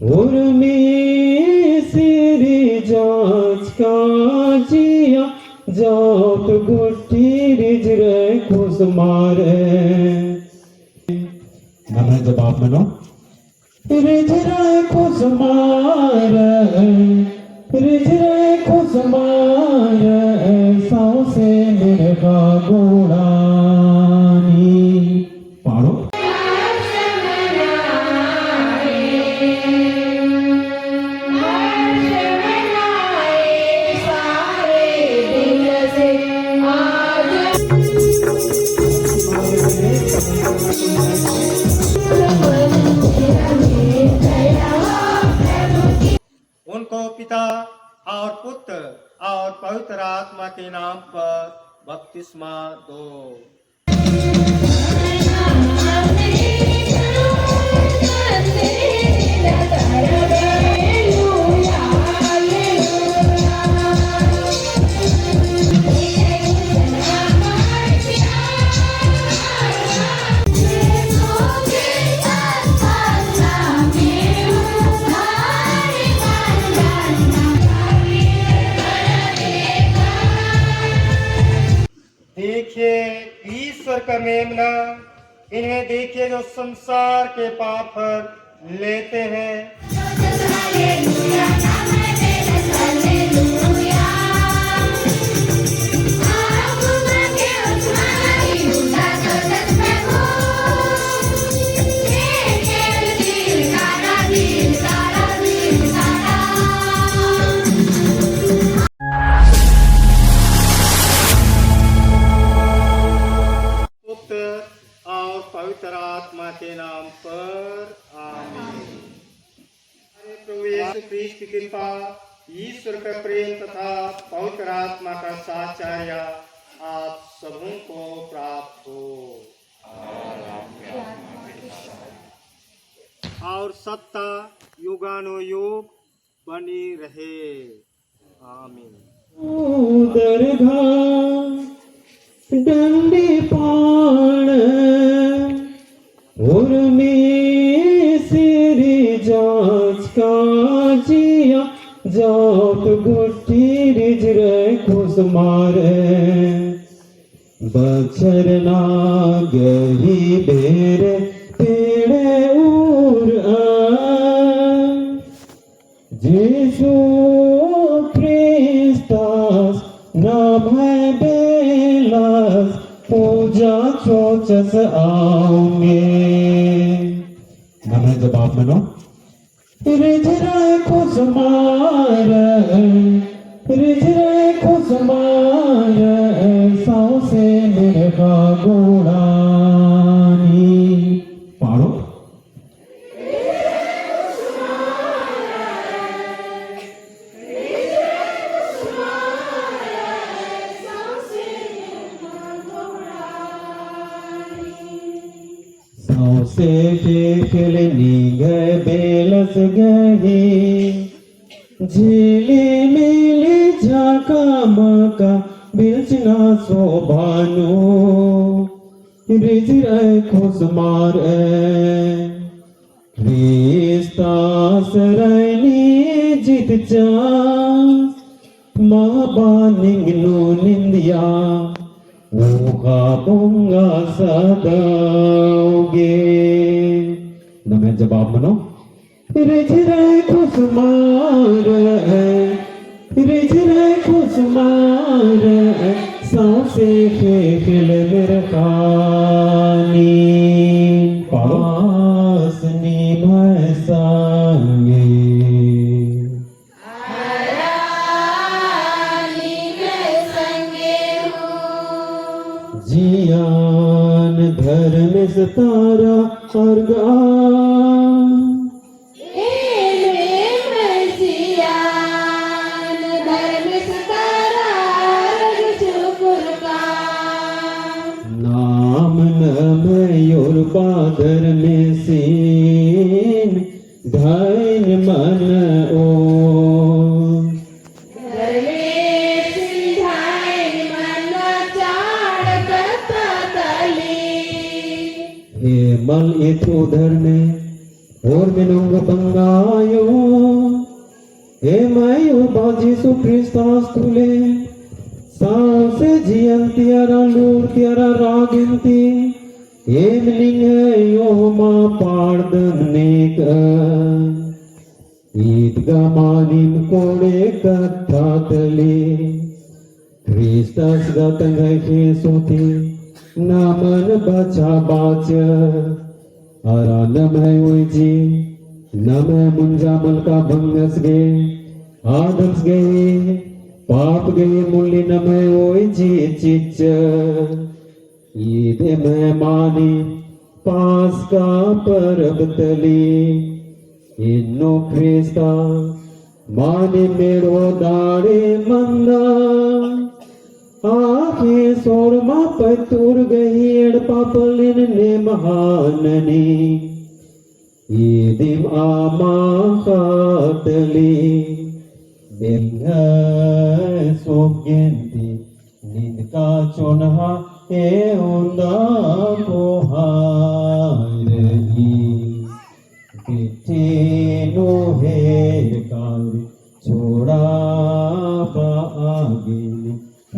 उर्मी सिरी जांच का जिया जाप गुट्टी रिजरे खुश मारे नमे जवाब में नो रिजरे खुश मारे रिजरे खुश मारे सांसे मेरे का गोड़ानी पाड़ो उनको पिता और पुत्र और पवित्र आत्मा के नाम पर बपतिस्मा दो। देखिए ईश्वर का मेमना, इन्हें देखिए जो संसार के पाप पर लेते हैं। और पवित्र आत्मा के नाम पर आमीन। प्रभु यीशु ख्रीस्त की कृपा, ईश्वर का प्रेम तथा पवित्र आत्मा का साहचर्य आप सबों को प्राप्त हो और सत्ता युगानुयुग बनी रहे। आमीन। डंडी पाण उर्मी सिरी जांच का जिया जाप गुट्टी रिजरे खुश मारे बचर ना गही बेरे पेड़े उर जीसु क्रिस्टस नाम है पूजा चोचस आओगे नमे जवाब में नो रिजरे खुश मारे सांसे मेरे का गोड़ानी पाड़ो से खेलनी गए बेलस गही झीली मिली झाका मका बिलचना शोभानो रिजरे खुश मारे क्रिस्तास रैनी जित जा महाबानिंग नो निंदिया ऊहा बुंगा सदाओगे नमे जवाब में नो रिजरे खुश मारे सांसे खेल मेरे खानी पासनी भसांगे जियान धर्म सतारा और गा नाम नमयोर पादर में सीन धैन मन ओ मल इथो धर में Urminung bangayo, emayo bajisu Kristus tule, saase jian tiara lur tiara raginti, emningayo ma pardan neka, idgamanim kode kathatale, Kristus datang hai Yesuti, naman baca baca. आराधम है वही जी नम मुंजामल का भंगस गए आदम्स गए पाप गए मुल्ली नम वही जी चिच ईद में मानी पास का परब तली इन्नो क्रिस्ता मानी मेरो दाड़े मंदा आखे सोरमा पतुर गहीड पापलिन ने महाननी ईदिम आमा खातली बिंग सोग्यंती निंदका चोनहा ए उंदा पोहारही बिठे नो हेर काली छोड़ा पागिनी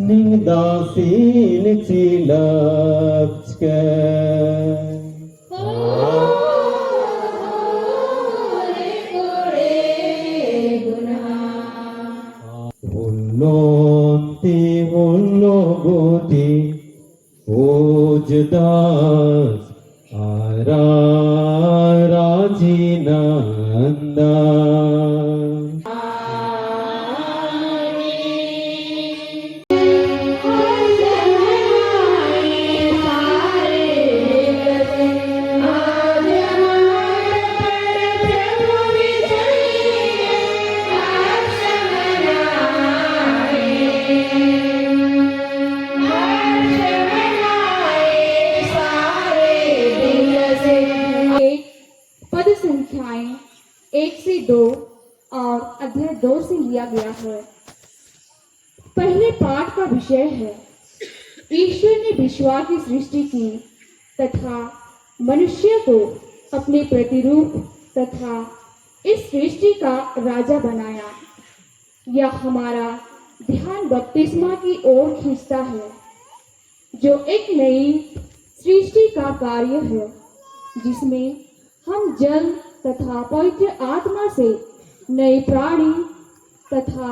Ningdasin cilapske Hullonti hullogoti ujdas ara rajinanda पद संख्याएं 1 से 2 और अध्याय 2 से लिया गया है। पहले पाठ का विषय है ईश्वर ने विश्व की सृष्टि की तथा मनुष्य को अपने प्रतिरूप तथा इस सृष्टि का राजा बनाया। यह हमारा ध्यान बपतिस्मा की ओर खींचता है जो एक नई सृष्टि का कार्य है जिसमें हम जल तथा पवित्र आत्मा से नए प्राणी तथा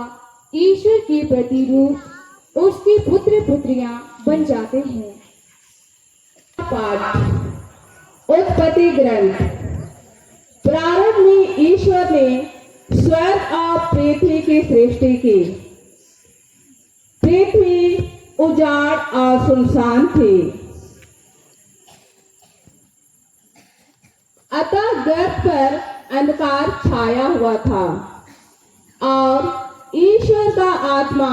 ईश्वर के प्रतिरूप उसके पुत्र पुत्रियां बन जाते हैं। पाठ उत्पत्ति ग्रंथ। प्रारंभ में ईश्वर ने स्वर्ग और पृथ्वी की सृष्टि की। पृथ्वी उजाड़ और सुनसान थी, अतः गर्त पर अंधकार छाया हुआ था और ईश्वर का आत्मा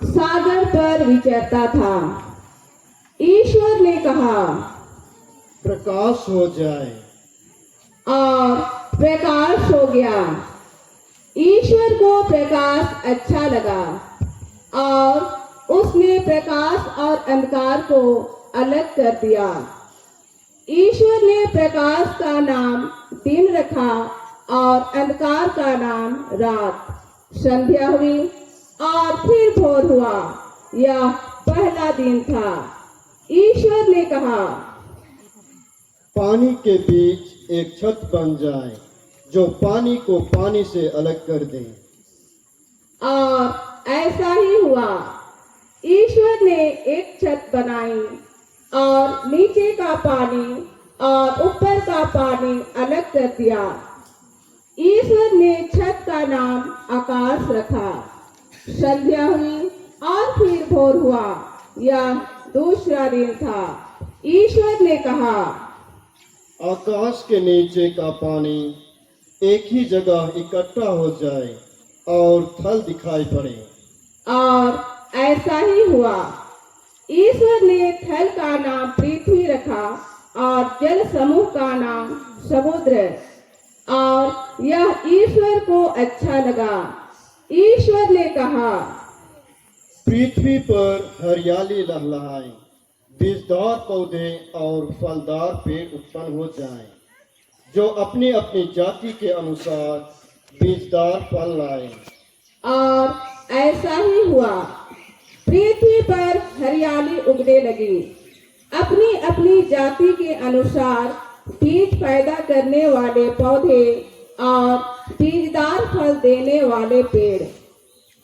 सागर पर विचरता था। ईश्वर ने कहा प्रकाश हो जाए और प्रकाश हो गया। ईश्वर को प्रकाश अच्छा लगा और उसने प्रकाश और अंधकार को अलग कर दिया। ईश्वर ने प्रकाश का नाम दिन रखा और अंधकार का नाम रात। संध्या हुई और फिर भोर हुआ, यह पहला दिन था। ईश्वर ने कहा पानी के बीच एक छत बन जाए जो पानी को पानी से अलग कर दे। और ऐसा ही हुआ। ईश्वर ने एक छत बनाई और नीचे का पानी और ऊपर का पानी अलग कर दिया। ईश्वर ने छत का नाम आकाश रखा। संध्या हुई और फिर भोर हुआ, यह दूसरा दिन था। ईश्वर ने कहा आकाश के नीचे का पानी एक ही जगह इकट्ठा हो जाए और थल दिखाई पड़े। और ऐसा ही हुआ। ईश्वर ने थल का नाम पृथ्वी रखा और जल समूह का नाम समुद्र, और यह ईश्वर को अच्छा लगा। ईश्वर ने कहा पृथ्वी पर हरियाली लहलहाए, बीजदार पौधे और फलदार पेड़ उत्पन्न हो जाएं, जो अपनी अपनी जाति के अनुसार बीजदार फल लाए। और ऐसा ही हुआ। पृथ्वी पर हरियाली उगने लगी, अपनी अपनी जाति के अनुसार बीज पैदा करने वाले पौधे और बीजदार फल देने वाले पेड़।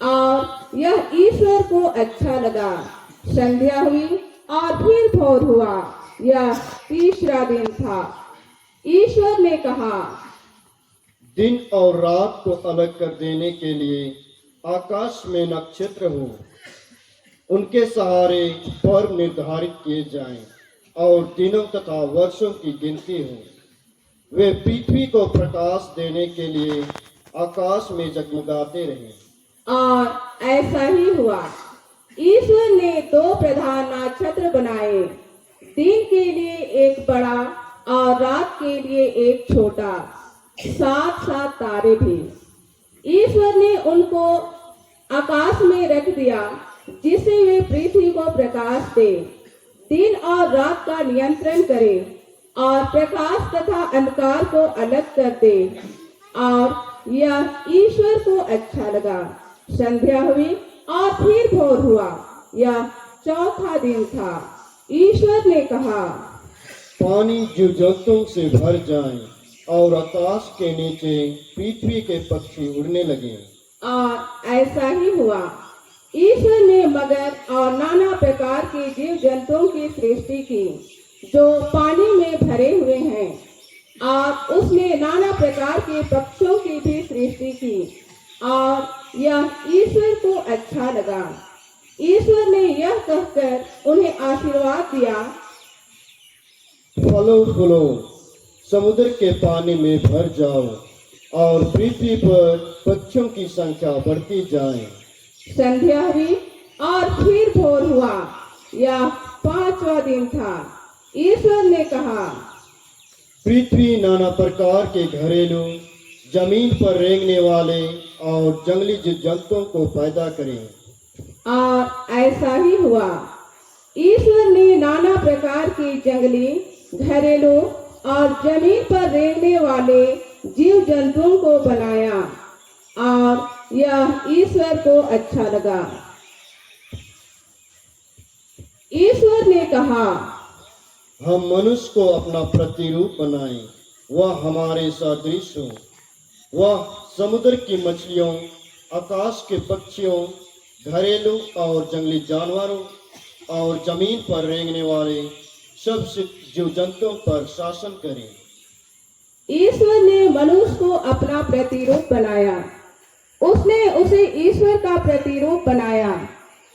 और यह ईश्वर को अच्छा लगा। संध्या हुई और फिर भोर हुआ। यह तीसरा दिन था। ईश्वर ने कहा, दिन और रात को अलग कर देने के लिए आकाश में नक्षत्र हो, उनके सहारे पर्व निर्धारित किए जाएं और दिनों तथा वर्षों की गिनती हो। वे पृथ्वी को प्रकाश देने के लिए आकाश में जगमगाते रहे। और ऐसा ही हुआ। ईश्वर ने 2 प्रधान नक्षत्र बनाए, दिन के लिए एक बड़ा और रात के लिए एक छोटा, 7-7 तारे भी। ईश्वर ने उनको आकाश में रख दिया, जिससे वे पृथ्वी को प्रकाश दे, दिन और रात का नियंत्रण करे और प्रकाश तथा अंधकार को अलग कर दे। और यह ईश्वर को अच्छा लगा। संध्या हुई और फिर भोर हुआ। यह चौथा दिन था। ईश्वर ने कहा, पानी जीव जंतुओं से भर जाए और आकाश के नीचे पृथ्वी के पक्षी उड़ने लगे। और ऐसा ही हुआ। ईश्वर ने मगर और नाना प्रकार के जीव जंतुओं की सृष्टि की, जो पानी में भरे हुए हैं। और उसने नाना प्रकार के पक्षियों की भी सृष्टि की, और यह ईश्वर को अच्छा लगा। ईश्वर ने यह कहकर उन्हें आशीर्वाद दिया, फलो फूलो, समुद्र के पानी में भर जाओ और पृथ्वी पर पक्षियों की संख्या बढ़ती जाए। संध्या हुई और फिर भोर हुआ। यह 5वां दिन था। ईश्वर ने कहा, पृथ्वी नाना प्रकार के घरेलू, जमीन पर रेंगने वाले और जंगली जीव जंतुओं को पैदा करें। और ऐसा ही हुआ। ईश्वर ने नाना प्रकार के जंगली, घरेलू और जमीन पर रेंगने वाले जीव जंतुओं को बनाया, और यह ईश्वर को अच्छा लगा। ईश्वर ने कहा, हम मनुष्य को अपना प्रतिरूप बनाएं, वह हमारे सदृश हो। वह समुद्र की मछलियों, आकाश के पक्षियों, घरेलू और जंगली जानवरों और जमीन पर रेंगने वाले सब जीव जंतुओं पर शासन करें। ईश्वर ने मनुष्य को अपना प्रतिरूप बनाया। उसने उसे ईश्वर का प्रतिरूप बनाया।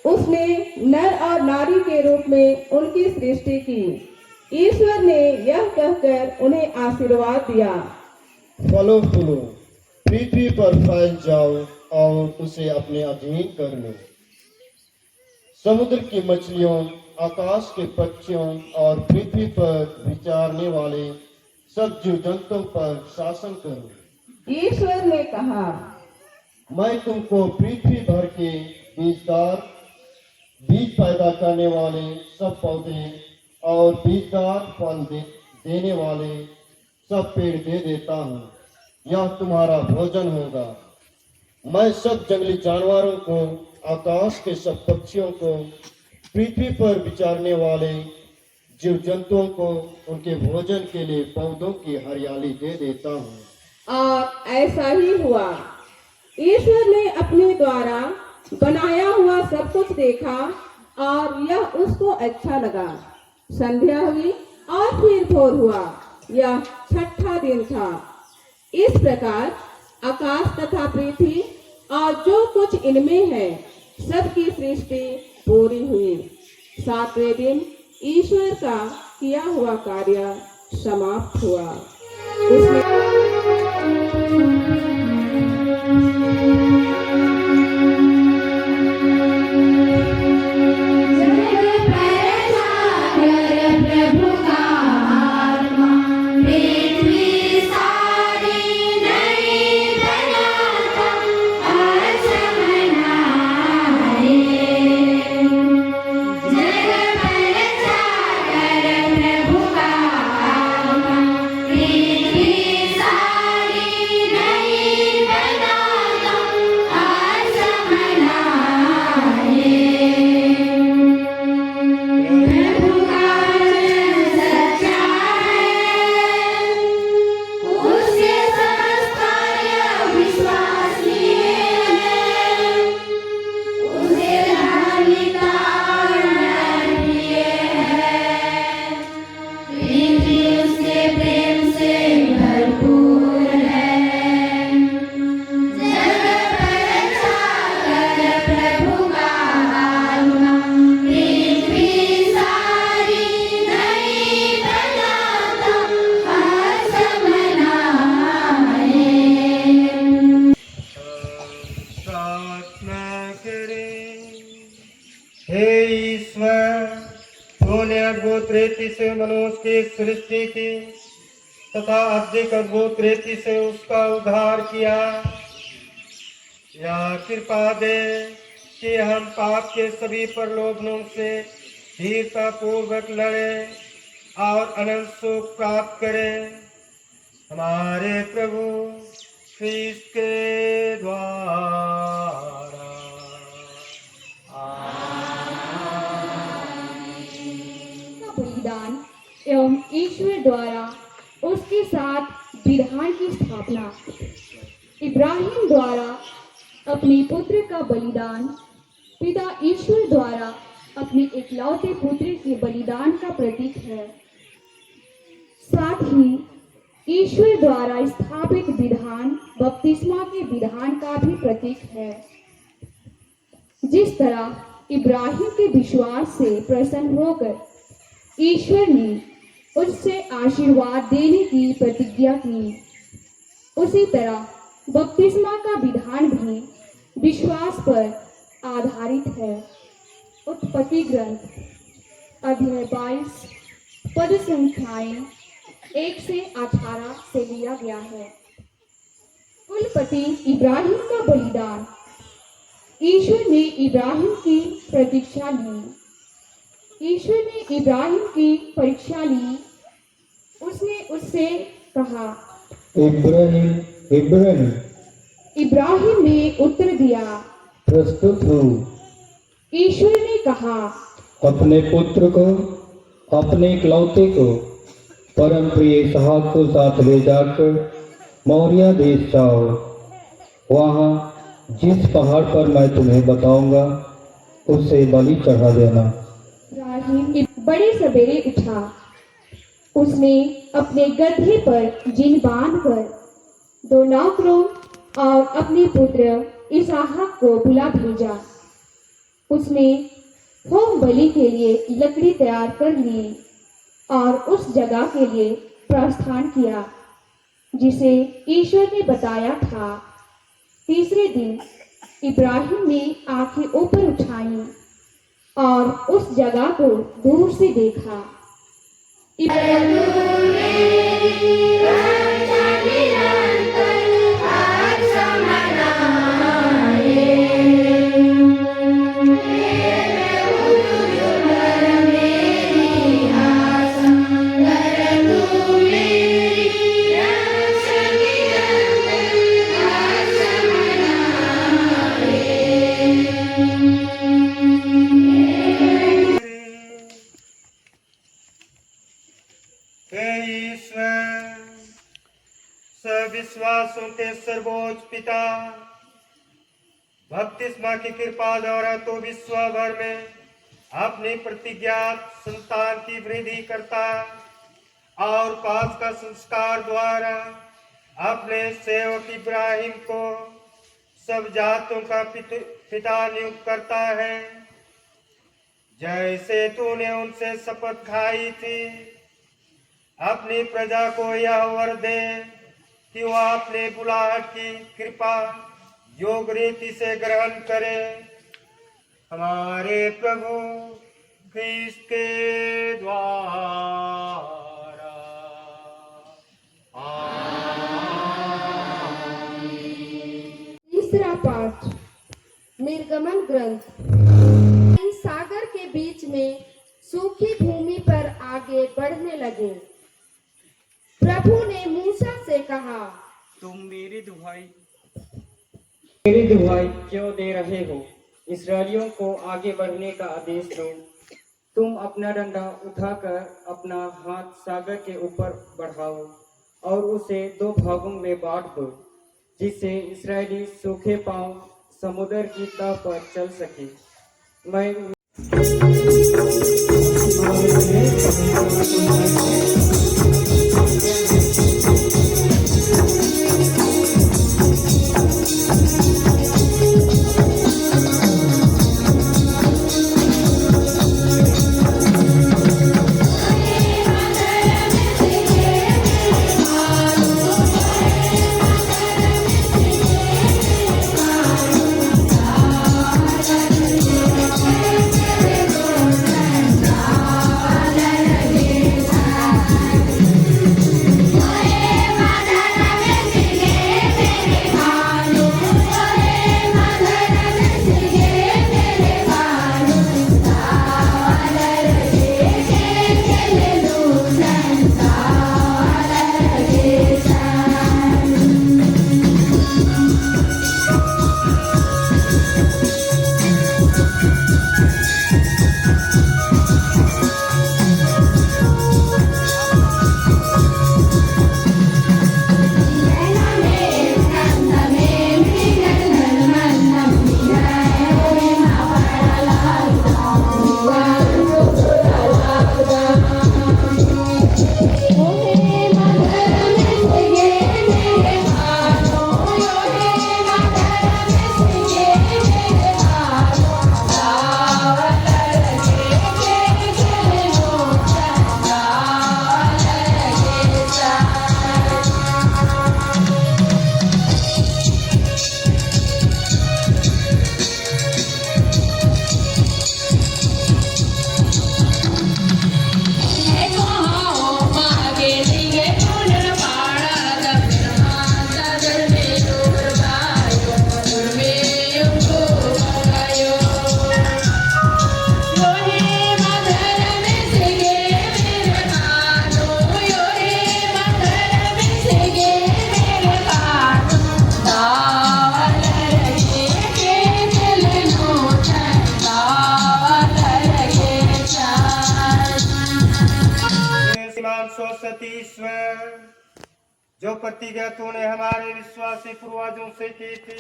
उसने नर और नारी के रूप में उनकी सृष्टि की। ईश्वर ने यह कहकर उन्हें आशीर्वाद दिया, फलो फूलो, पृथ्वी पर फैल जाओ और उसे अपने अधीन कर लो। समुद्र की मछलियों, आकाश के पक्षियों और पृथ्वी पर विचरने वाले सब जीव जंतुओं पर शासन करो। ईश्वर ने कहा, मैं तुमको पृथ्वी भर के बीज पैदा करने वाले सब पौधे और बीजदार फल देने वाले सब पेड़ दे देता हूँ। यह तुम्हारा भोजन होगा। मैं सब जंगली जानवरों को, आकाश के सब पक्षियों को, पृथ्वी पर विचरने वाले जीव जंतुओं को उनके भोजन के लिए पौधों की हरियाली दे देता हूँ। और ऐसा ही हुआ। ईश्वर ने अपने द्वारा बनाया हुआ सब कुछ देखा, और यह उसको अच्छा लगा। संध्या हुई और फिर भोर हुआ। यह 6ठा दिन था। इस प्रकार आकाश तथा पृथ्वी और जो कुछ इनमें है सबकी सृष्टि पूरी हुई। 7वें दिन ईश्वर का किया हुआ कार्य समाप्त हुआ। Thank you. से मनुष्य की सृष्टि की तथा अधिक अद्भुत रीति से उसका उद्धार किया। या कृपा दे कि हम पाप के सभी प्रलोभनों से धीरता पूर्वक लड़े और अनंत सुख प्राप्त करें हमारे प्रभु ख्रीस्त के द्वारा। का बलिदान एवं ईश्वर द्वारा उसके साथ विधान की स्थापना। इब्राहिम द्वारा अपने पुत्र का बलिदान पिता ईश्वर द्वारा अपने इकलौते पुत्र के बलिदान का प्रतीक है। साथ ही ईश्वर द्वारा स्थापित विधान बपतिस्मा के विधान का भी प्रतीक है। जिस तरह इब्राहिम के विश्वास से प्रसन्न होकर ईश्वर ने उससे आशीर्वाद देने की प्रतिज्ञा की, उसी तरह बपतिस्मा का विधान भी विश्वास पर आधारित है। उत्पत्ति ग्रंथ अध्याय 22 पद संख्याएं 1 से 18 से लिया गया है। कुलपति इब्राहिम का बलिदान। ईश्वर ने इब्राहिम की प्रतीक्षा ली। ईश्वर ने इब्राहिम की परीक्षा ली। उसने उससे कहा, इब्राहिम इब्राहिम। इब्राहिम ने उत्तर दिया, प्रस्तुत हूँ। ईश्वर ने कहा, अपने पुत्र को, अपने इकलौते को, परम प्रिय इसहाक को साथ ले जाकर मौर्या देश जाओ। वहाँ जिस पहाड़ पर मैं तुम्हें बताऊंगा उसे बलि चढ़ा देना। इब्राहिम बड़े सवेरे उठा। उसने अपने गदहे पर जिन बांधकर 2 नौकरों और अपने पुत्र इसहाक को बुला भेजा। उसने होम बलि के लिए लकड़ी तैयार कर ली और उस जगह के लिए प्रस्थान किया जिसे ईश्वर ने बताया था। तीसरे दिन इब्राहिम ने आंखें ऊपर उठाई और उस जगह को दूर से देखा। हे ईश्वर, सविश्वासों के सर्वोच्च पिता, बपतिस्मा की कृपा द्वारा तो विश्व भर में अपनी प्रतिज्ञात संतान की वृद्धि करता और पाप का संस्कार द्वारा अपने सेवक इब्राहिम को सब जातों का पिता नियुक्त करता है। जैसे तूने उनसे शपथ खाई थी, अपनी प्रजा को यह वर दे कि वह अपने बुलाहट की कृपा योग रीति से ग्रहण करे हमारे प्रभु ख्रीस्त के द्वारा। तीसरा पाठ निर्गमन ग्रंथ। सागर के बीच में सूखी भूमि पर आगे बढ़ने लगे। प्रभु ने मूसा से कहा, तुम मेरी दुहाई क्यों दे रहे हो? इस्राएलियों को आगे बढ़ने का आदेश दो। तुम अपना डंडा उठाकर अपना हाथ सागर के ऊपर बढ़ाओ और उसे 2 भागों में बांट दो, जिससे इस्राएली सूखे पांव समुद्र की तह पर चल सके। मैं जो प्रतिज्ञा तूने हमारे विश्वासी पूर्वजों से की थी,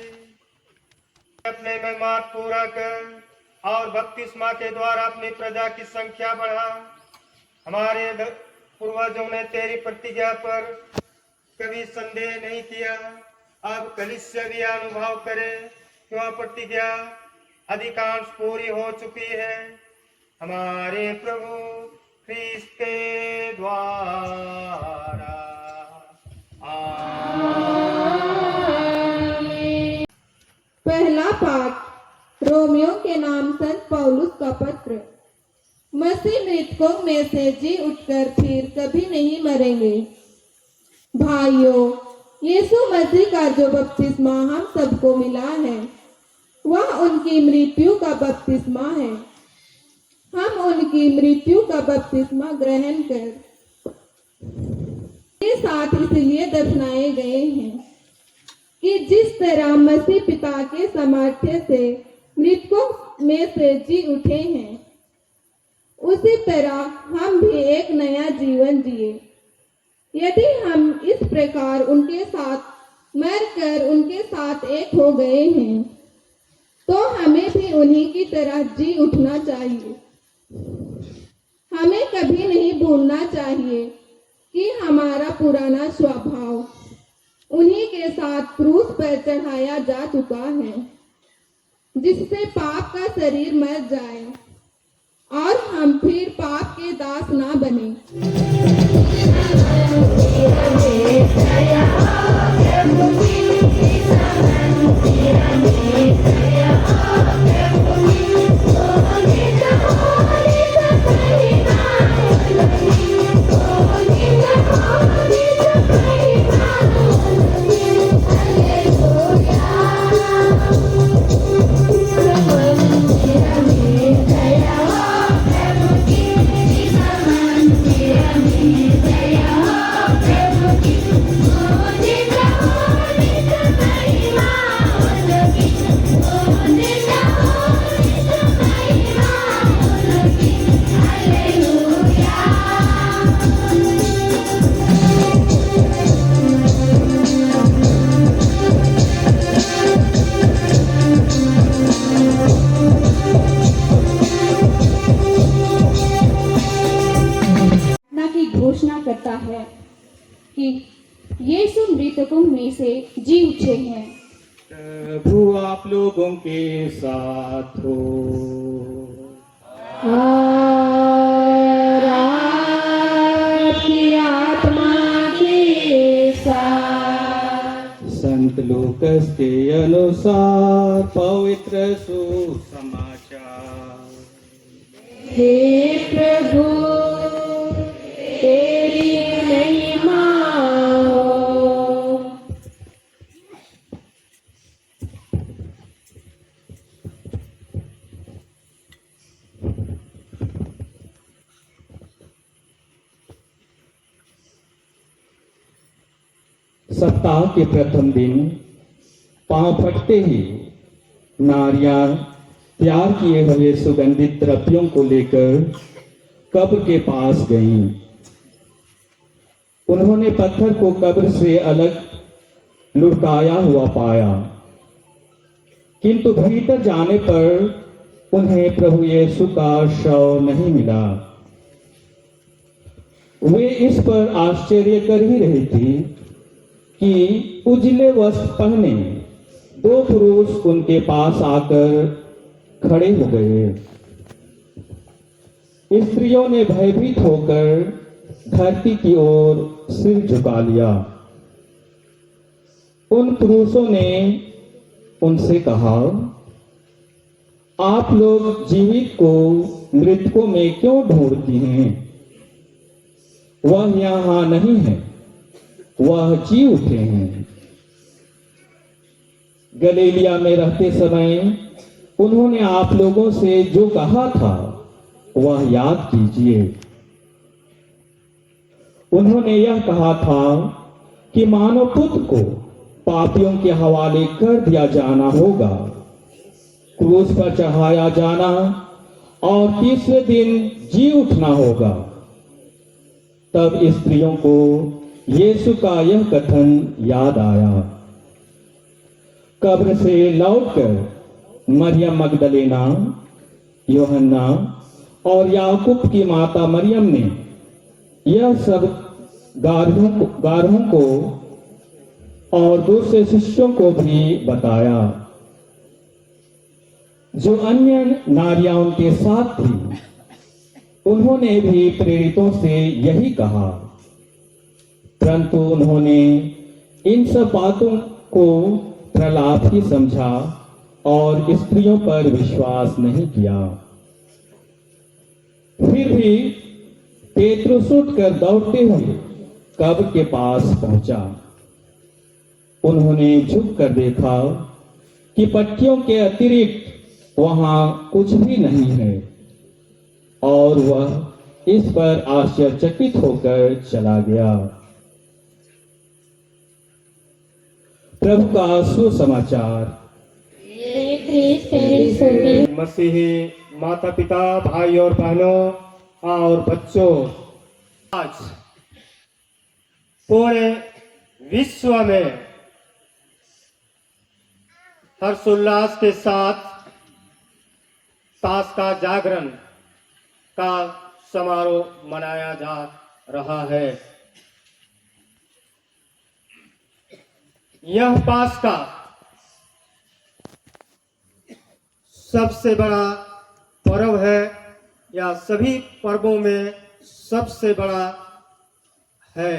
अपने मेहमान पूरा कर और बपतिस्मा के द्वारा अपनी प्रजा की संख्या बढ़ा। हमारे पूर्वजों ने तेरी प्रतिज्ञा पर कभी संदेह नहीं किया। अब कलीसिया भी अनुभव करे कि वह प्रतिज्ञा अधिकांश पूरी हो चुकी है, हमारे प्रभु ख्रीस्त के द्वारा। पहला पाठ रोमियो के नाम संत पौलुस का पत्र। मसीह मृतकों में से जी उठकर फिर कभी नहीं मरेंगे। भाइयों, यीशु मसीह का जो बपतिस्मा हम सबको मिला है वह उनकी मृत्यु का बपतिस्मा है। हम उनकी मृत्यु का बपतिस्मा ग्रहण कर के साथ इसलिए दफनाए गए हैं कि जिस तरह मसीह पिता के सामर्थ्य से मृतकों में से जी उठे हैं, उसी तरह हम भी एक नया जीवन जिए। यदि हम इस प्रकार उनके साथ मरकर उनके साथ एक हो गए हैं, तो हमें भी उन्हीं की तरह जी उठना चाहिए। हमें कभी नहीं भूलना चाहिए कि हमारा पुराना स्वभाव उन्हीं के साथ क्रूस पर चढ़ाया जा चुका है, जिससे पाप का शरीर मर जाए और हम फिर पाप के दास ना बने। घोषणा करता है कि यीशु मृतकों में से जी उठे हैं। प्रभु आप लोगों के साथ हो। और आपकी आत्मा के साथ। संत लूकस के अनुसार पवित्र सुसमाचार। हे प्रभु, तेरी महिमा हो। सप्ताह के प्रथम दिन पांव फटते ही नारियां तैयार किए हुए सुगंधित द्रव्यों को लेकर कब्र के पास गईं। उन्होंने पत्थर को कब्र से अलग लुढ़काया हुआ पाया, किंतु भीतर जाने पर उन्हें प्रभु यीशु का शव नहीं मिला। वे इस पर आश्चर्य कर ही रही थी कि उजले वस्त्र पहने दो पुरुष उनके पास आकर खड़े हो गए। स्त्रियों ने भयभीत होकर धरती की ओर सिर झुका लिया। उन पुरुषों ने उनसे कहा, आप लोग जीवित को मृतकों में क्यों ढूंढती हैं? वह यहां नहीं है, वह जी उठे हैं। गलीलिया में रहते समय उन्होंने आप लोगों से जो कहा था वह याद कीजिए। उन्होंने यह कहा था कि मानव पुत्र को पापियों के हवाले कर दिया जाना होगा, क्रूस पर चढ़ाया जाना और तीसरे दिन जी उठना होगा। तब स्त्रियों को यीशु का यह कथन याद आया। कब्र से लौटकर मरियम मगदलेना, यूहन्ना और याकूब की माता मरियम ने यह सब गारों को और दूसरे शिष्यों को भी बताया। जो अन्य नारियां उनके साथ थी, उन्होंने भी प्रेरितों से यही कहा, परंतु उन्होंने इन सब बातों को प्रलाप ही समझा और स्त्रियों पर विश्वास नहीं किया। फिर भी पेतरुस उठकर दौड़ते हुए कब्र के पास पहुंचा। उन्होंने झुक कर देखा कि पट्टियों के अतिरिक्त वहां कुछ भी नहीं है, और वह इस पर आश्चर्यचकित होकर चला गया। प्रभु का सुसमाचार। मसीही माता पिता, भाई और बहनों और बच्चों, आज पूरे विश्व में हर्षोल्लास के साथ पास्का जागरण का समारोह मनाया जा रहा है। यह पास्का सबसे बड़ा पर्व है, या सभी पर्वों में सबसे बड़ा है,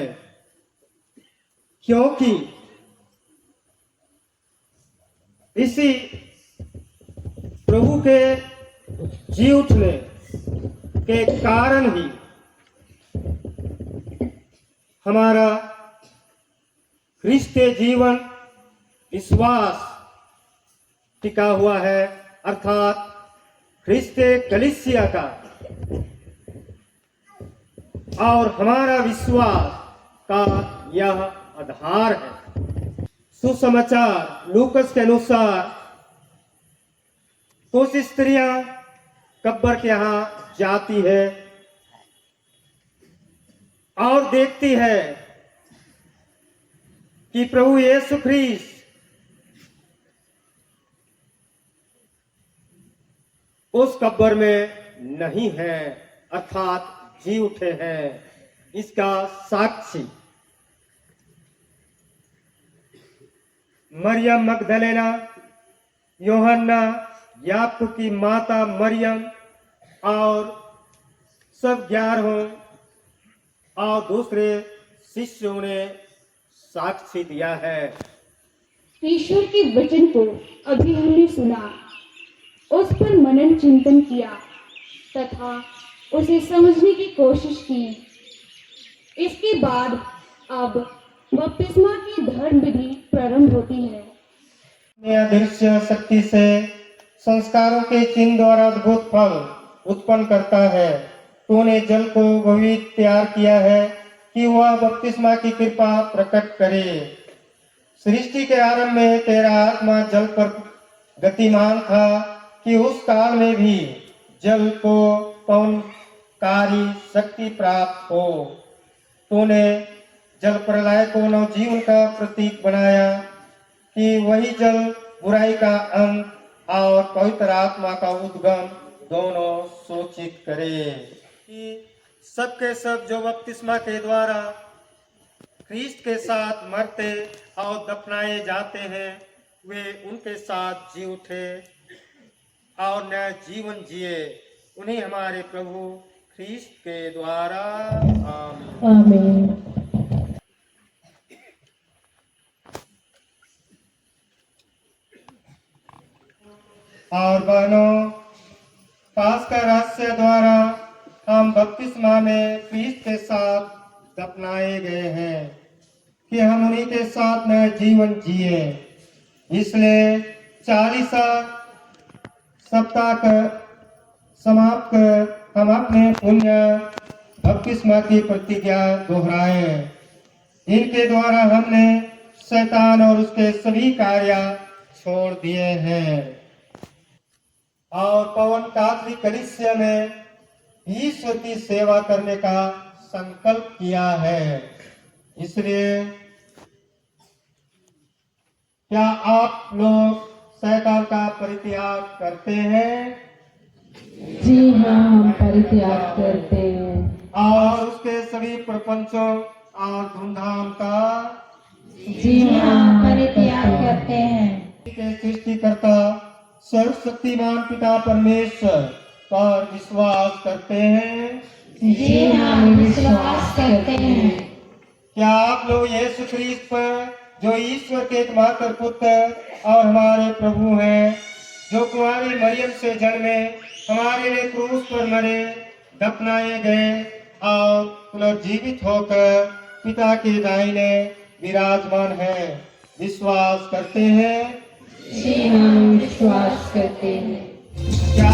क्योंकि इसी प्रभु के जी उठने के कारण ही हमारा क्रिस्तीय जीवन विश्वास टिका हुआ है, अर्थात क्रिस्तीय कलीसिया का और हमारा विश्वास का यह आधार है। सुसमाचार लूकस के अनुसार कुछ स्त्रियां कब्र के यहां जाती है और देखती है कि प्रभु यीशु ख्रीस्त उस कब्र में नहीं है, अर्थात जी उठे हैं। इसका साक्षी मरियम मगदलेना, यूहन्ना, याकूब की माता मरियम और सब 11 और दूसरे शिष्यों ने साक्षी दिया है। ईश्वर के वचन को अभी हमने सुना, उस पर मनन चिंतन किया तथा उसे समझने की कोशिश की। इसके बाद अब बपतिस्मा की धर्म विधि प्रारंभ होती है। अदृश्य शक्ति से संस्कारों के चिन्ह द्वारा अद्भुत फल उत्पन्न करता है। तूने जल को वही तैयार किया है कि वह बपतिस्मा की कृपा प्रकट करे। सृष्टि के आरंभ में तेरा आत्मा जल पर गतिमान था कि उस काल में भी जल को पवनकारी शक्ति प्राप्त हो। तूने जल प्रलय को नवजीवन का प्रतीक बनाया कि वही जल बुराई का अंत और पवित्र आत्मा का उद्गम दोनों सूचित करे। कि सबके सब जो बपतिस्मा के द्वारा ख्रीस्त के साथ मरते और दफनाए जाते हैं, वे उनके साथ जी उठे और नया जीवन जिए। उन्हीं हमारे प्रभु ख्रीस्त के द्वारा आमीन। और बहनों, पास्का रहस्य द्वारा हम बपतिस्मा में ख्रीस्त के साथ दफनाए गए हैं कि हम उन्हीं के साथ नया जीवन जिए। इसलिए 40 सप्ताह कर समाप्त कर हम अपने पुण्य बपतिस्मा की प्रतिज्ञा दोहराएं। इनके द्वारा हमने शैतान और उसके सभी कार्य छोड़ दिए हैं और पवन कातरी कलीसिया में ईश्वर की सेवा करने का संकल्प किया है। इसलिए क्या आप लोग शैतान का परित्याग करते हैं जी हाँ, हम परित्याग करते हैं। और उसके सभी प्रपंचों और धूमधाम का जी हाँ, परित्याग करते हैं। के सृष्टिकर्ता सर्वशक्तिमान पिता परमेश्वर पर विश्वास करते हैं। जी हाँ, हम विश्वास करते हैं। क्या आप लोग यीशु ख्रीस्त पर, जो ईश्वर के एकमात्र पुत्र और हमारे प्रभु हैं, जो कुंवारी मरियम से जन्मे, हमारे लिए क्रूस पर मरे, दफनाए गए और पुनर्जीवित होकर पिता के दाहिने विराजमान है, विश्वास करते हैं? जी हाँ, हम विश्वास करते हैं। क्या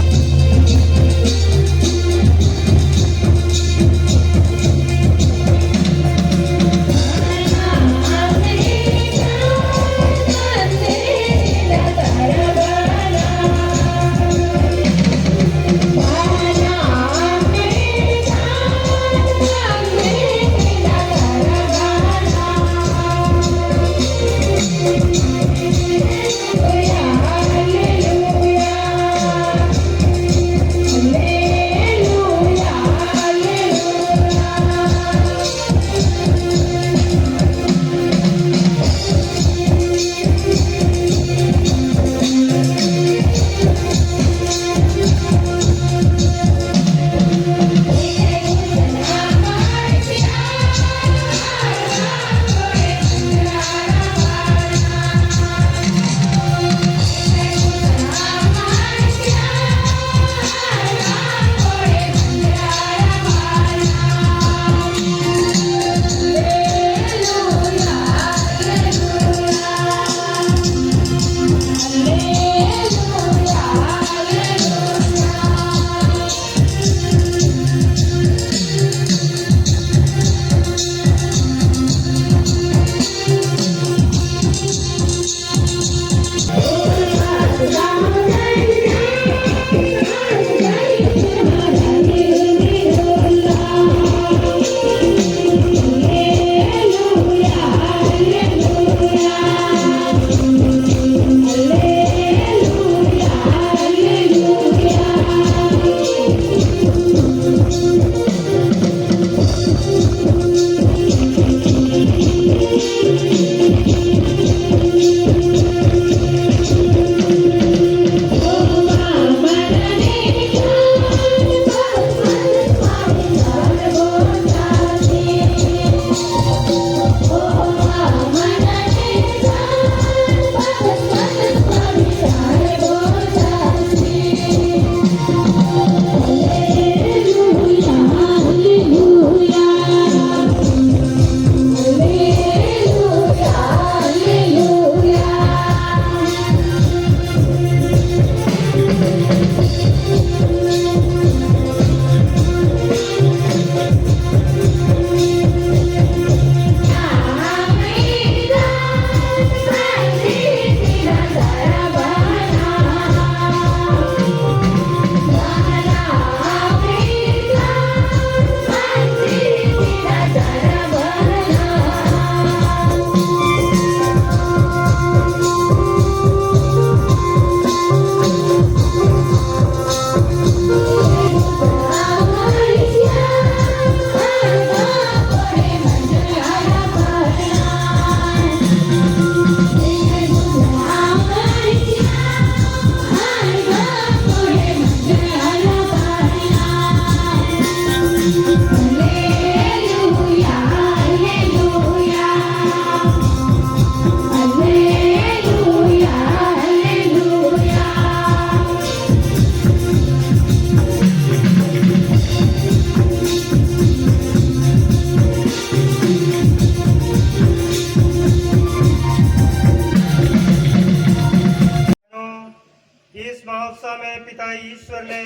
इस महोत्सव में पिता ईश्वर ने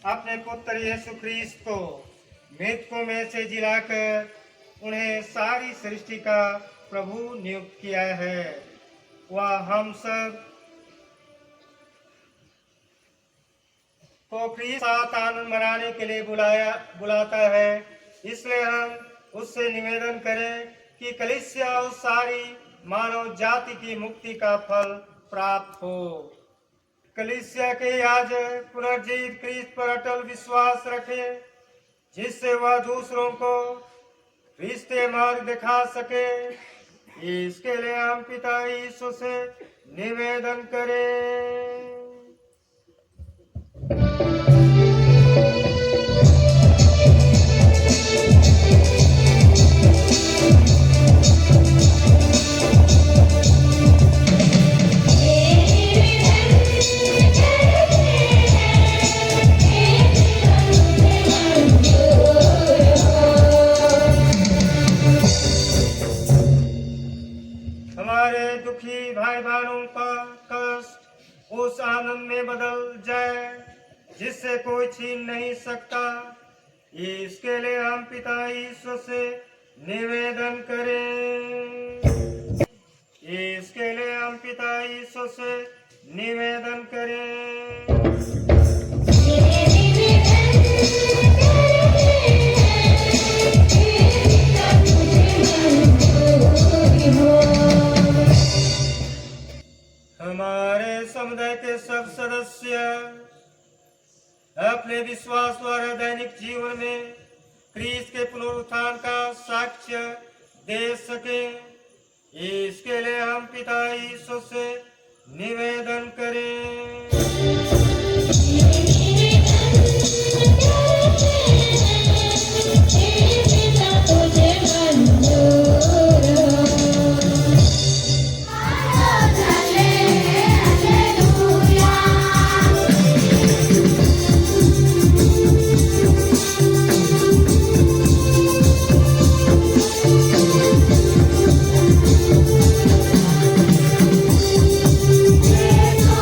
अपने पुत्र यीशु ख्रीस्त को मृतकों में से जिलाकर उन्हें सारी सृष्टि का प्रभु नियुक्त किया है। वह हम सब को ख्रीस्त साथ आनंद मनाने के लिए बुलाता है। इसलिए हम उससे निवेदन करें कि कलीसिया और सारी मानव जाति की मुक्ति का फल प्राप्त हो। कलीसिया के याजक पुनर्जीवित क्रिस्त पर अटल विश्वास रखे, जिससे वह दूसरों को रिश्ते मार्ग दिखा सके। इसके लिए हम पिता यीशु से निवेदन करें। हमारे दुखी भाई बहनों का कष्ट उस आनंद में बदल जाए जिससे कोई छीन नहीं सकता। इसके लिए हम पिता ईश्वर से निवेदन करें। इसके लिए हम पिता ईश्वर से निवेदन करें। हमारे समुदाय के सब सदस्य अपने विश्वास द्वारा दैनिक जीवन में क्रिस्त के पुनरुत्थान का साक्ष्य दे सके। इसके लिए हम पिता ईश्वर से निवेदन करें। Yes,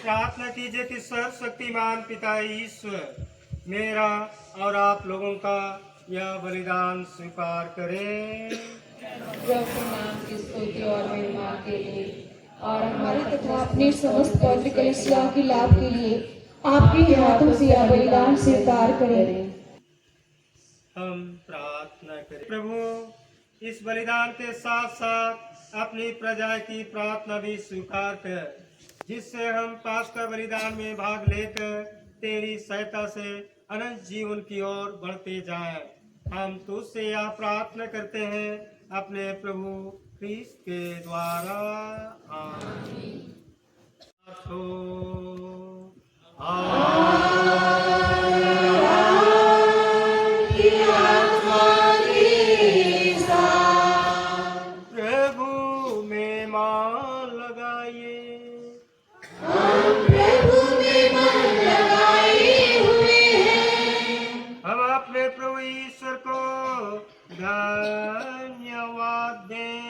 प्रार्थना कीजिए कि सर्वशक्तिमान पिता ईश्वर मेरा और आप लोगों का यह बलिदान स्वीकार करें। प्रभु नाम की स्तुति और महिमा के लिए और हमारे तथा अपनी समस्त पवित्र कलीसिया की लाभ के लिए आपके हाथों से यह बलिदान स्वीकार करें। हम प्रार्थना करें। प्रभु इस बलिदान के साथ साथ अपनी प्रजा की प्रार्थना भी स्वीकार कर, जिससे हम पास्का बलिदान में भाग लेकर तेरी सहायता से अनंत जीवन की ओर बढ़ते जाएं। हम तुझसे यह प्रार्थना करते हैं अपने प्रभु क्रिस्त के द्वारा। आमीन। प्रभु में मान लगाइए। हम अपने प्रभु ईश्वर को धन्यवाद दें।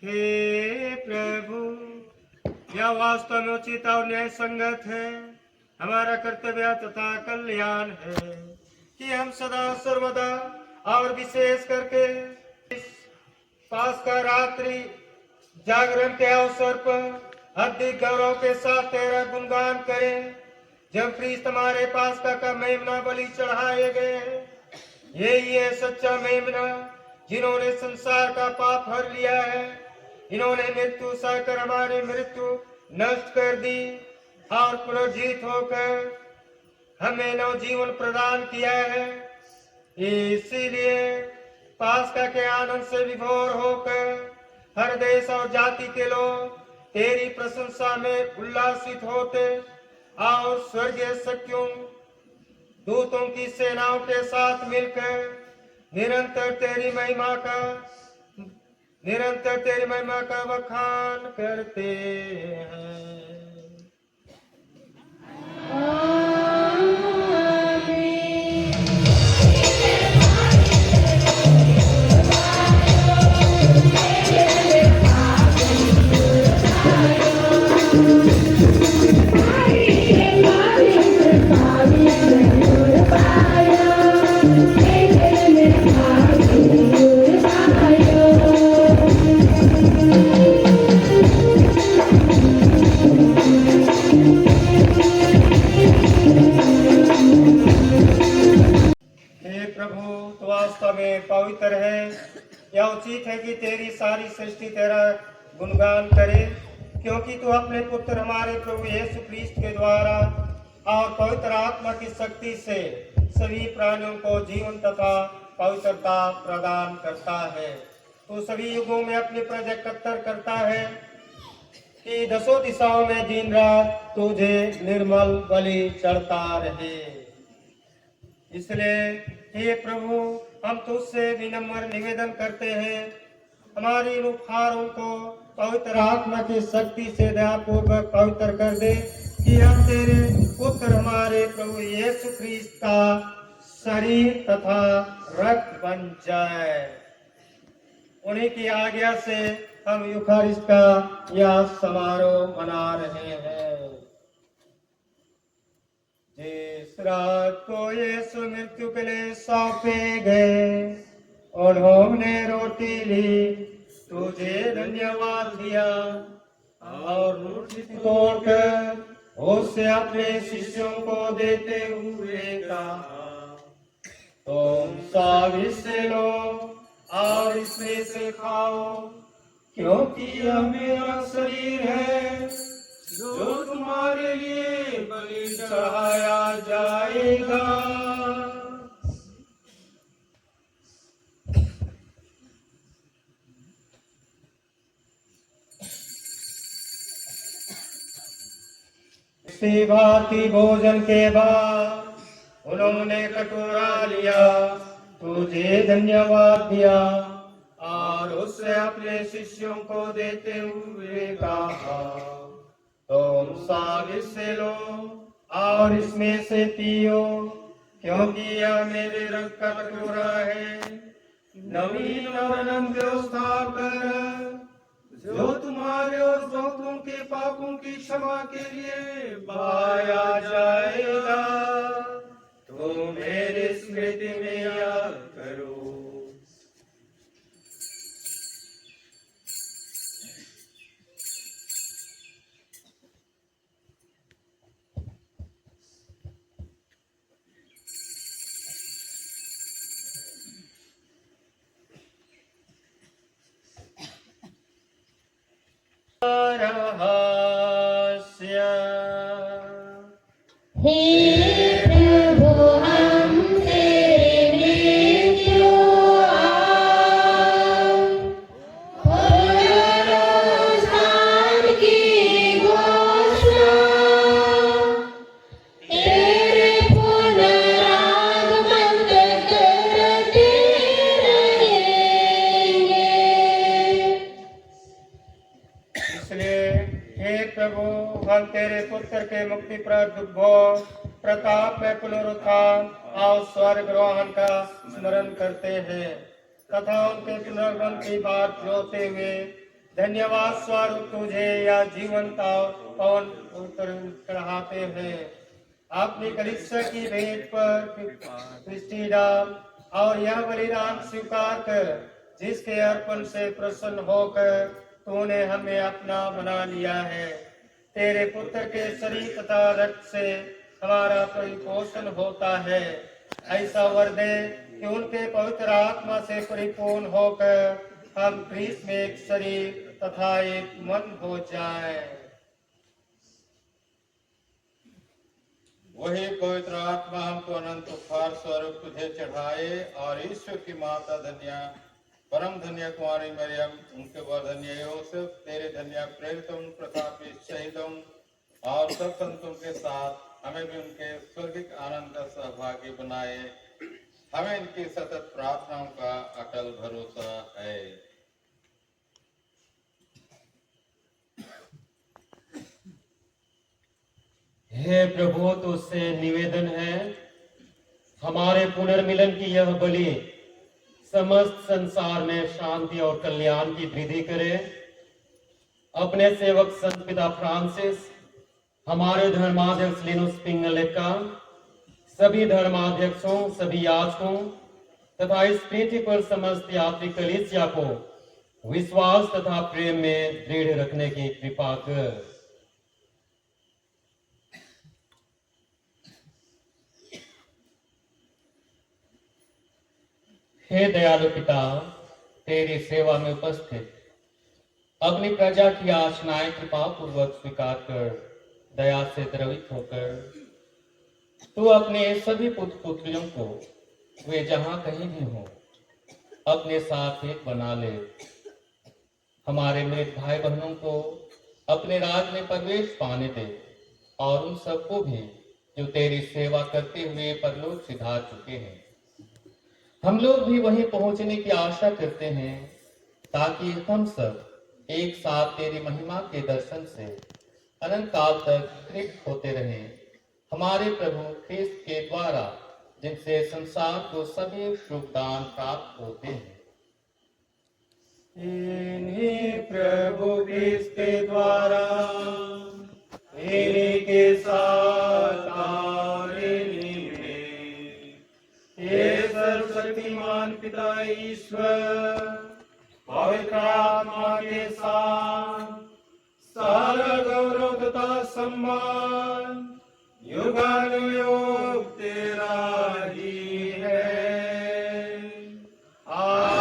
हे प्रभु, यह वास्तव में उचित और न्याय संगत है। हमारा कर्तव्य तथा कल्याण है कि हम सदा सर्वदा और विशेष करके इस पास्का रात्रि जागरण के अवसर पर अधिक गौरव के साथ तेरा गुणगान करें। जब ख्रीस्त हमारे पास्का का मेमना बलि चढ़ाए गए, यही है सच्चा मेमना जिन्होंने संसार का पाप हर लिया है। इन्होंने मृत्यु सहकर हमारी मृत्यु नष्ट कर दी और पुनर्जीवित होकर हमें नवजीवन प्रदान किया है। इसीलिए पास्का के आनंद से विभोर होकर हर देश और जाति के लोग तेरी प्रशंसा में उल्लासित होते और स्वर्गीय शक्तियों दूतों की सेनाओं के साथ मिलकर निरंतर तेरी महिमा का बखान करते हैं। पवित्र है। यह उचित है कि तेरी सारी सृष्टि तेरा गुणगान करे, क्योंकि तू अपने पुत्र हमारे प्रभु यीशु क्रिस्त के द्वारा और पवित्र आत्मा की शक्ति से सभी प्राणियों को जीवन तथा पवित्रता प्रदान करता है। तू सभी युगों में अपनी प्रजा एकत्र करता है कि दसों दिशाओं में दिन रात तुझे निर्मल बलि चढ़ता रहे। इसलिए हे प्रभु, हम तुझसे विनम्र निवेदन करते हैं, हमारी इन उपहारों को पवित्र आत्मा की शक्ति से दयापूर्वक पवित्र कर दे, कि हम तेरे पुत्र हमारे प्रभु यीशु ख्रीस्त का शरीर तथा रक्त बन जाए। उन्हीं की आज्ञा से हम यूखारिस्ट का यह समारोह मना रहे हैं। जिस रात को यीशु मृत्यु के लिए सौंपे गए, उन्होंने रोटी ली, तुझे धन्यवाद दिया और रोटी तोड़कर उससे अपने शिष्यों को देते हुए कहा, तुम सब इससे लो और इसमें से खाओ, क्योंकि यह मेरा शरीर है जो तुम्हारे लिए बलि चढ़ाया जाएगा। इसी भांति भोजन के बाद उन्होंने कटोरा लिया, तुझे धन्यवाद दिया और उससे अपने शिष्यों को देते हुए कहा, तुम सब इससे लो और इसमें से पियो, क्योंकि यह मेरे रक्त का कटोरा है नवीन और अनंत व्यवस्था कर, जो तुम्हारे और बहुतों के पापों की क्षमा के लिए बहाया जाएगा। तो मेरे स्मृति में याद करो। रहस्य। इसलिए हे प्रभु, हम तेरे पुत्र के मुक्तिप्रद उद्भव, प्रताप में पुनरुत्थान और स्वर्गारोहण का स्मरण करते हैं तथा उनके पुनर्गमन की बात जोते हुए धन्यवाद स्वरूप तुझे या जीवंत और पवन चढ़ाते हैं। अपनी कलीसिया की भेंट पर दृष्टि डाल और यह बलिदान स्वीकार कर, जिसके अर्पण से प्रसन्न होकर तूने हमें अपना बना लिया है। तेरे पुत्र के शरीर तथा रक्त से हमारा परिपोषण होता है। ऐसा वर दे कि उनके पवित्र आत्मा से परिपूर्ण होकर हम क्रिस्त में एक शरीर तथा एक मन हो जाए। वही पवित्र आत्मा हमको अनंत उपहार स्वरूप तुझे चढ़ाए और ईश्वर की माता धन्या परम धन्य कुमारी मरियम, उनके बाद धन्य योसेफ, तेरे धन्य प्रेरितों, प्रतापी शहीदों और सब संतों के साथ हमें भी उनके स्वर्गिक आनंद का सहभागी बनाए। हमें इनकी सतत प्रार्थनाओं का अटल भरोसा है। हे प्रभु, तुझसे निवेदन है, हमारे पुनर्मिलन की यह बलि समस्त संसार में शांति और कल्याण की वृद्धि करे। अपने सेवक संत पिता फ्रांसिस, हमारे धर्माध्यक्ष लिनुस पिंगलेका, सभी धर्माध्यक्षों, सभी याजकों तथा इस पृथ्वी पर समस्त यात्री कलीसिया को विश्वास तथा प्रेम में दृढ़ रखने की कृपा कर। हे दयालु पिता, तेरी सेवा में उपस्थित अपनी प्रजा की याचनाएं कृपा पूर्वक स्वीकार कर दया से द्रवित होकर तू अपने सभी पुत्र पुत्रियों को वे जहां कहीं भी हो अपने साथ एक बना ले। हमारे मृत भाई बहनों को अपने राज में प्रवेश पाने दे और उन सबको भी जो तेरी सेवा करते हुए परलोक सिधार चुके हैं। हम लोग भी वहीं पहुंचने की आशा करते हैं ताकि हम सब एक साथ तेरी महिमा के दर्शन से अनंत काल तक तृप्त होते रहें। हमारे प्रभु ख्रिस्त के द्वारा, जिनसे संसार को सभी शुभ दान प्राप्त होते हैं। इन्हीं प्रभु ख्रिस्त के द्वारा, इन्हीं के साथ और इन्हीं में, ये सर्वशक्तिमान पिता ईश्वर पवित्र आत्मा के साथ सारा गौरव तथा सम्मान युगानुयुग तेरा ही है। आमीन।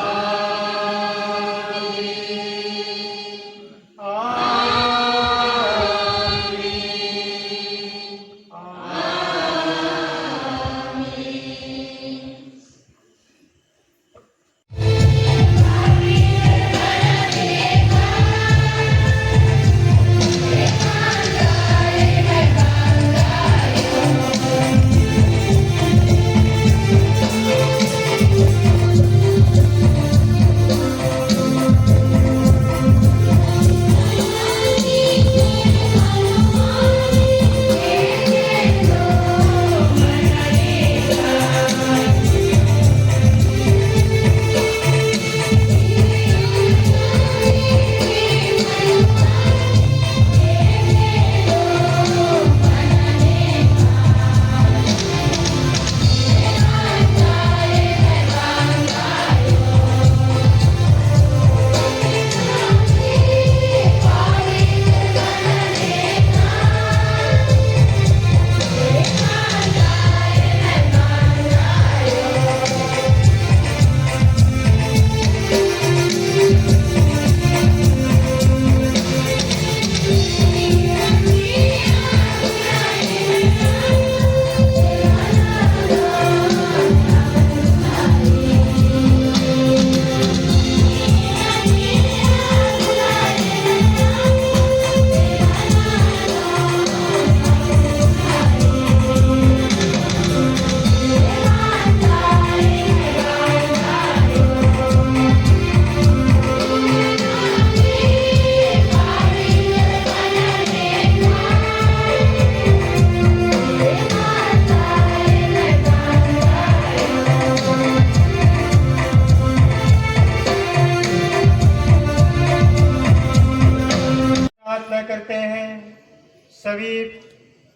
सभी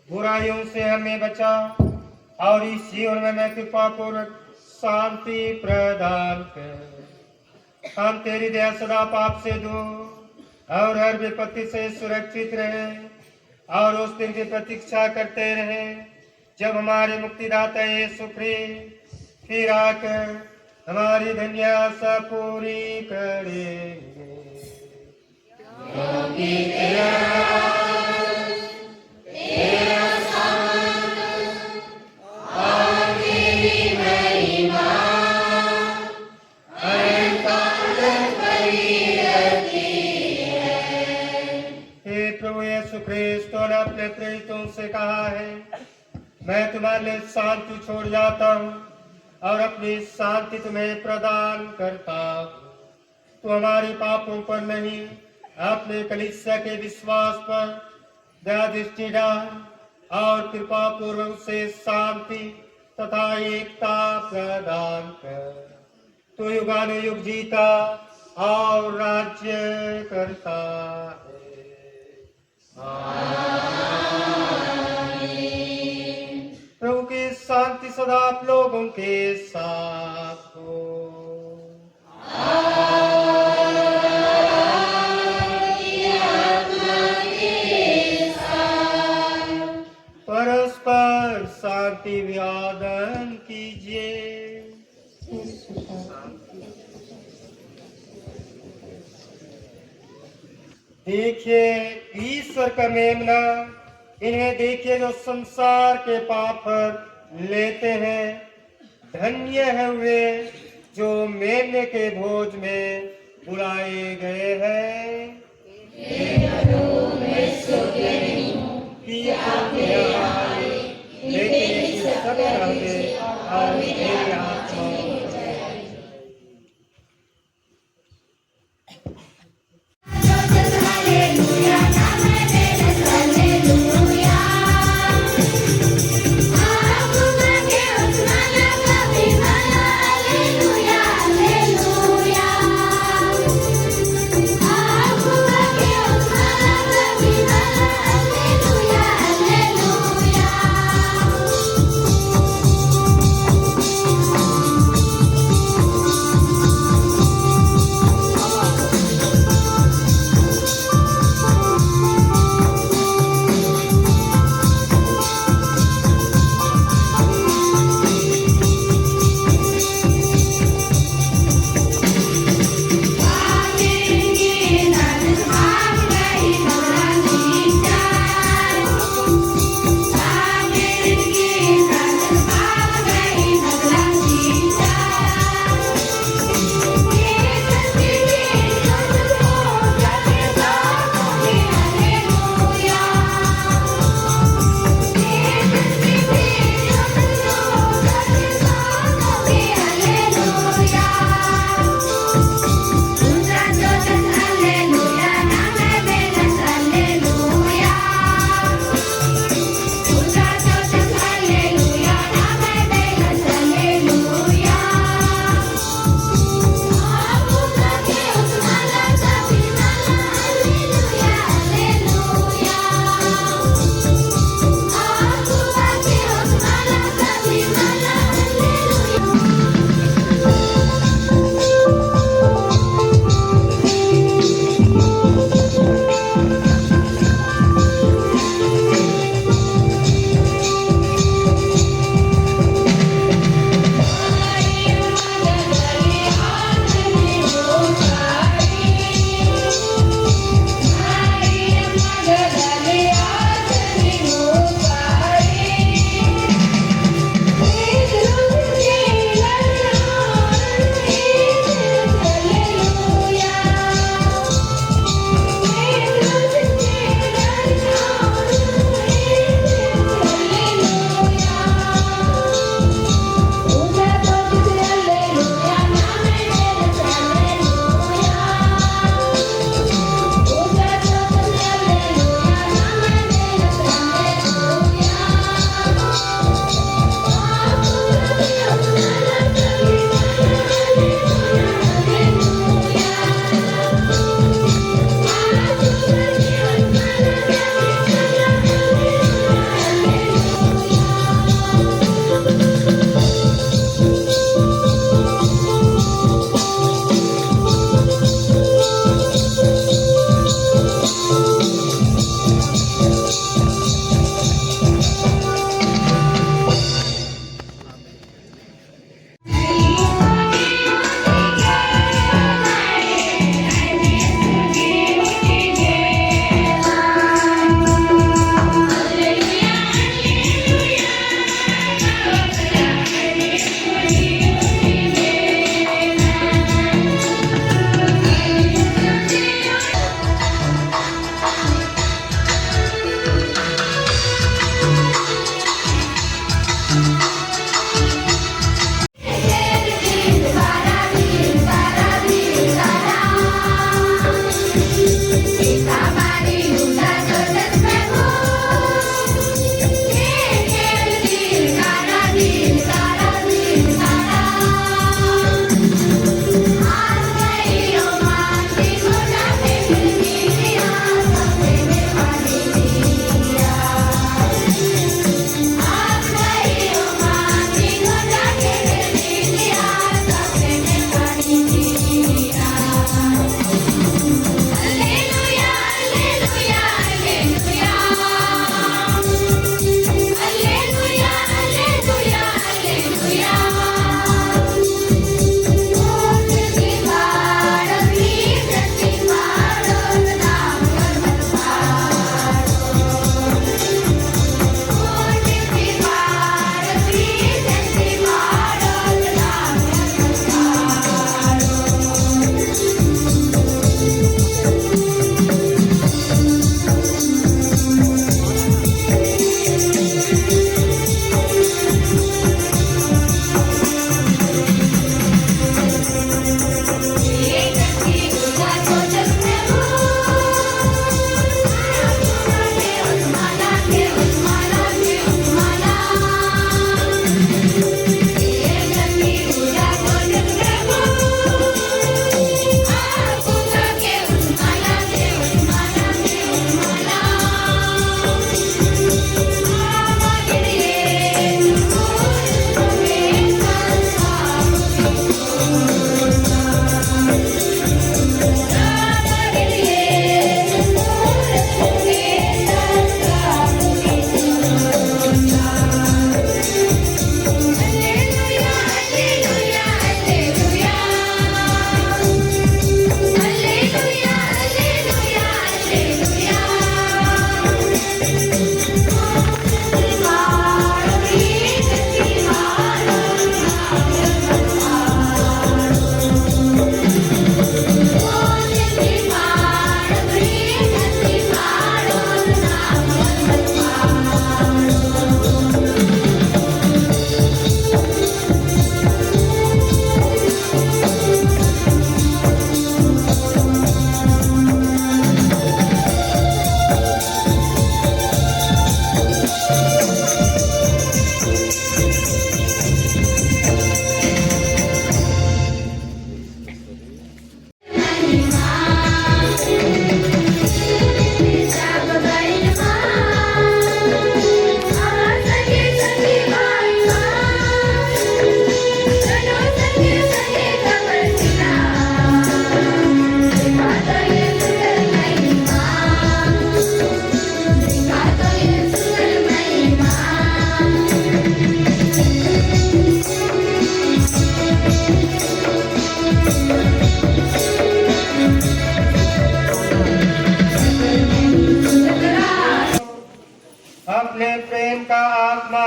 बुराइयों से हमें बचा और इस जीवन में मैं कृपा पूर्वक शांति प्रदान कर। हम तेरी दया सदा पाप से दूर और हर विपत्ति से सुरक्षित रहे और उस दिन की प्रतीक्षा करते रहे जब हमारे मुक्तिदाता यीशु ख्रीस्त फिर आकर हमारी धन्य आशा पूरी करेंगे। हे प्रभु यीशु ख्रीस्त ने अपने प्रेरितों से कहा है, मैं तुम्हारे लिए शांति छोड़ जाता हूँ और अपनी शांति तुम्हें प्रदान करता हूँ। तो हमारे पापों पर नहीं, अपने कलीसिया के विश्वास पर दया दृष्टि डाल और कृपा पूर्वक से शांति तथा एकता प्रदान कर। तो युगानुयुग जीता और राज्य करता है। प्रभु की शांति सदा आप लोगों के साथ हो। परस्पर शांति विवादन कीजिए। देखिए ईश्वर का मेमना, इन्हें देखिए जो संसार के पाप लेते हैं। धन्य है वे जो मेमने के भोज में बुलाए गए हैं। कि आप यहाँ आए, लेकिन इस सब रहते और मेरी आत्मा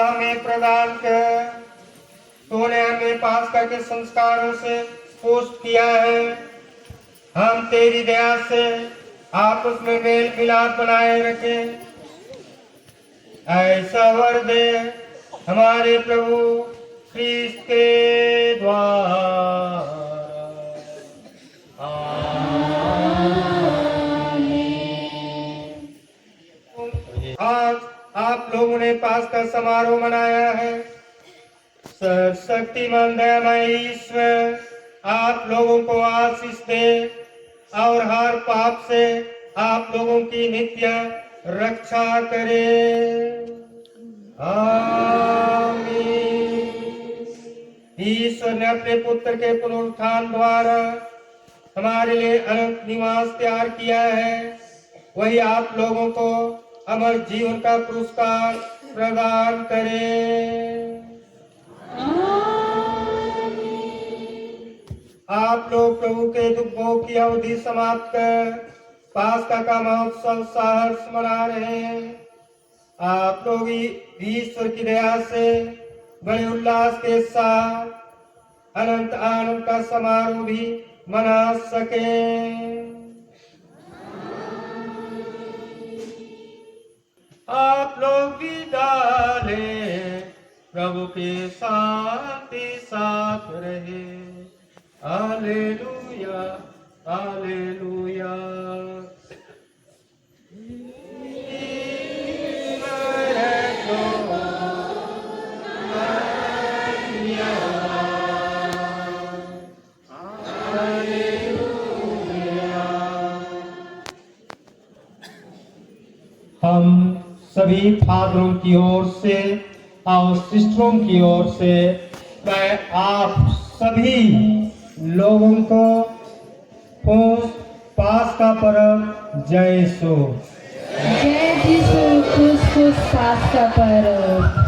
हमें प्रदान कर। तूने हमें पास्का के संस्कारों से पुष्ट किया है। हम तेरी दया से आपस में मेल मिलाप बनाए रखें। ऐसा वर दे हमारे प्रभु ख्रीस्त के द्वारा। आज आप लोगों ने पास्का समारोह मनाया है। सर्वशक्तिमान दयामय ईश्वर आप लोगों को आशीष दे और हर पाप से आप लोगों की नित्य रक्षा करे। आमीन। ईश्वर ने अपने पुत्र के पुनरुत्थान द्वारा हमारे लिए अनंत निवास तैयार किया है। वही आप लोगों को अमर जीवन का पुरस्कार प्रदान करे। आप लोग प्रभु के दुख भोग की अवधि समाप्त कर पास्का का महोत्सव सहर्ष मना रहे हैं। आप लोग ईश्वर की दया से बड़े उल्लास के साथ अनंत आनंद का समारोह भी मना सके। आप लोग विदा लें, प्रभु की शांति साथ रहे। Hallelujah hallelujah. हम सभी फादरों की ओर से और सिस्टरों की ओर से मैं आप सभी लोगों को पास्का पर्व जय यीशु। जय यीशु, खुश खुश पास्का पर्व।